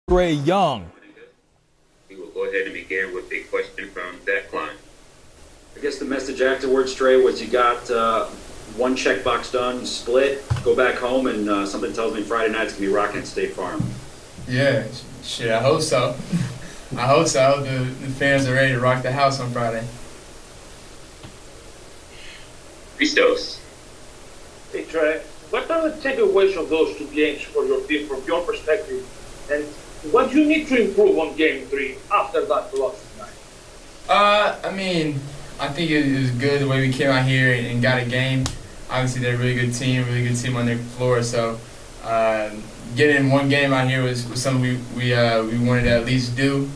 Trae Young. We will go ahead and begin with a question from Zach Klein. I guess the message afterwards, Trae, was you got one checkbox done, split, go back home, and something tells me Friday night's going to be rocking at State Farm. Yeah, shit, I hope so. I hope so. I hope the fans are ready to rock the house on Friday. Christos. Hey, Trae, what are the takeaways from those two games for your team from your perspective? And what do you need to improve on Game 3 after that loss tonight? I think it was good the way we came out here and got a game. Obviously, they're a really good team on their floor. So, getting one game out here was something we wanted to at least do.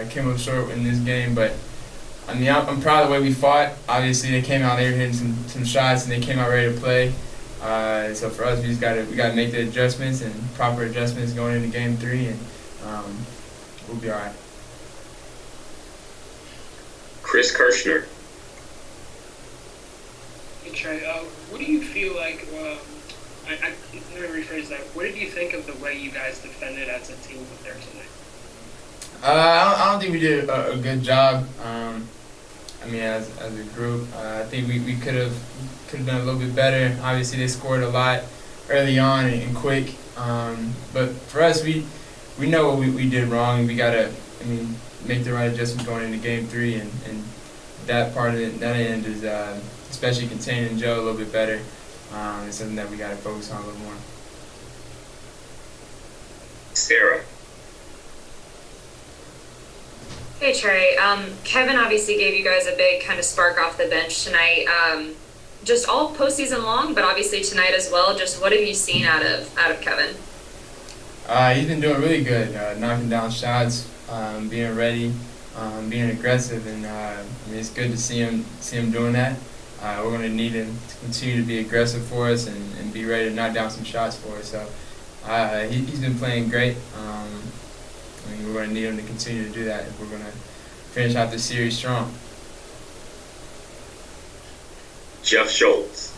Came up short in this game, but I'm proud of the way we fought. Obviously, they came out there hitting some shots and they came out ready to play. So for us, we gotta make the adjustments and proper adjustments going into Game 3, and we'll be all right. Chris Kirshner. Hey Trae, what do you feel like? Let me rephrase that. What did you think of the way you guys defended as a team there tonight? I don't think we did a good job. As a group, I think we could have done a little bit better. Obviously, they scored a lot early on and quick. But for us, we know what we did wrong, and we gotta make the right adjustments going into Game 3, and that part of it, that end is especially containing Joe a little bit better. It's something that we gotta focus on a little more. Sarah. Hey Trae, Kevin obviously gave you guys a big kind of spark off the bench tonight. Just all postseason long, but obviously tonight as well. Just what have you seen out of Kevin? He's been doing really good, knocking down shots, being ready, being aggressive, and it's good to see him doing that. We're going to need him to continue to be aggressive for us and be ready to knock down some shots for us. So he's been playing great. We're going to need him to continue to do that if we're going to finish out this series strong. Jeff Schultz.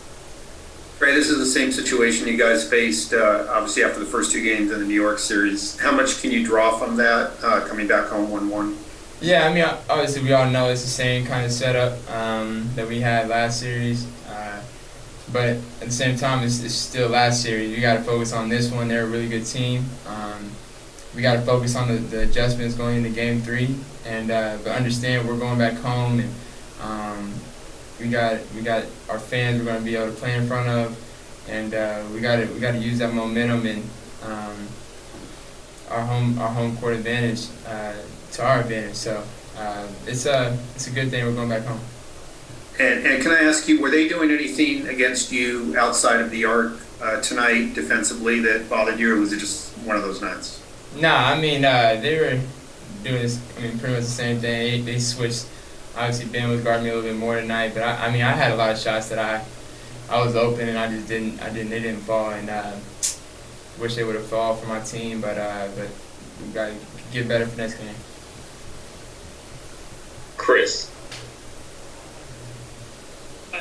Trae, this is the same situation you guys faced, obviously, after the first two games in the New York series. How much can you draw from that, coming back home 1-1? Yeah, obviously we all know it's the same kind of setup that we had last series. But at the same time, it's still last series. We got to focus on this one. They're a really good team. We got to focus on the adjustments going into Game 3, and but understand we're going back home, and we got our fans we're going to be able to play in front of, and we got to use that momentum and our home court advantage to our advantage. So it's a good thing we're going back home. And can I ask you, were they doing anything against you outside of the arc tonight defensively that bothered you, or was it just one of those nights? Nah, they were doing this, pretty much the same thing. They switched. Obviously, Ben was guarding me a little bit more tonight, but I had a lot of shots that I was open and they didn't fall, and wish they would have fallen for my team, but we got to get better for next game. Chris.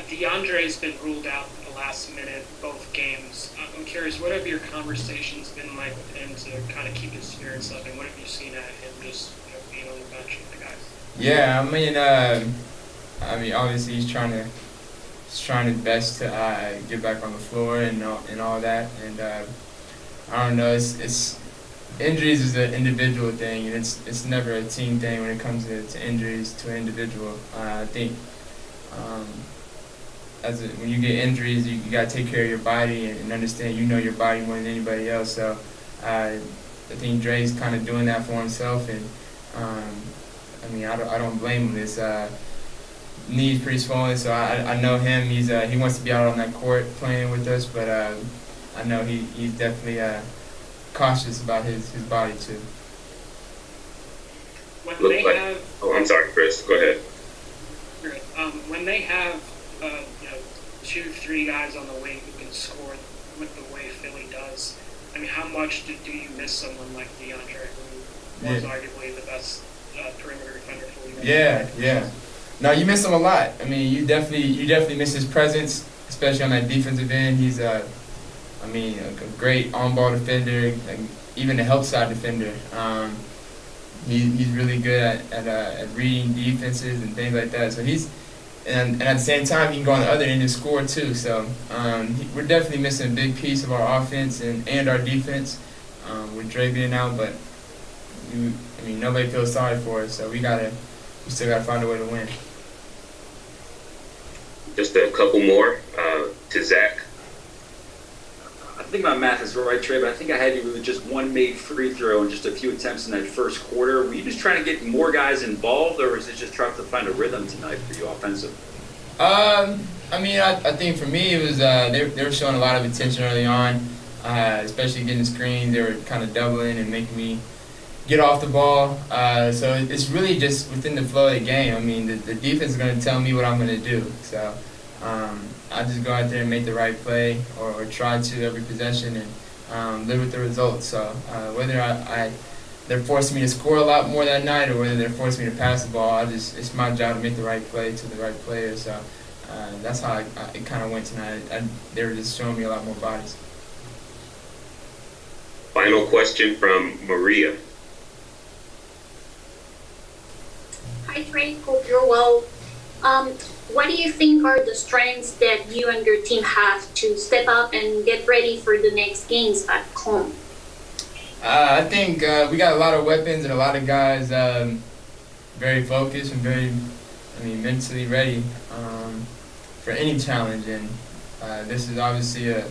DeAndre's been ruled out in the last minute both games. I'm curious, what have your conversations been like with him to kind of keep his spirits up, and what have you seen out of him just being on the bench with the guys? Yeah, obviously he's trying his best to get back on the floor and all that, and I don't know. It's injuries is an individual thing, and it's never a team thing when it comes to injuries to an individual. I think. When you get injuries, you got to take care of your body and understand your body more than anybody else. So I think Dre's kind of doing that for himself, and I don't blame him. His knee's pretty swollen, so I know him. He wants to be out on that court playing with us, but I know he's definitely cautious about his body too. I'm sorry, Chris. Go ahead. Great. When they have 2-3 guys on the wing who can score with the way Philly does, how much do you miss someone like DeAndre, who was arguably the best perimeter defender for you? Yeah. No, you miss him a lot. You definitely miss his presence, especially on that defensive end. He's a great on-ball defender, even a help side defender. He's really good at reading defenses and things like that. So and at the same time, he can go on the other end and score too. So we're definitely missing a big piece of our offense and our defense with Trae being out. But nobody feels sorry for us, so we still gotta find a way to win. Just a couple more to Zach. I think my math is right, Trae, but I think I had you with just one made free throw and just a few attempts in that first quarter. Were you just trying to get more guys involved, or was it just trying to find a rhythm tonight for you offensively? I think for me it was they were showing a lot of attention early on, especially getting screens. They were kind of doubling and making me get off the ball. So it's really just within the flow of the game. I mean, the defense is going to tell me what I'm going to do. So I just go out there and make the right play or try to every possession and live with the results. So whether they're forcing me to score a lot more that night or whether they're forcing me to pass the ball, it's my job to make the right play to the right player. So that's how it kind of went tonight. They were just showing me a lot more bodies. Final question from Maria. Hi Trae, hope you're well. What do you think are the strengths that you and your team have to step up and get ready for the next games back home? I think we got a lot of weapons and a lot of guys very focused and very, mentally ready for any challenge. And this is obviously a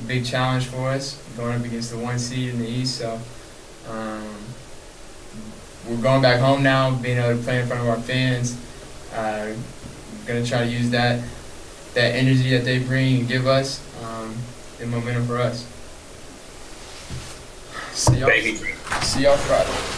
big challenge for us, going up against the 1 seed in the East. So we're going back home now, being able to play in front of our fans. We're going to try to use that energy that they bring and give us, the momentum for us. See y'all Friday.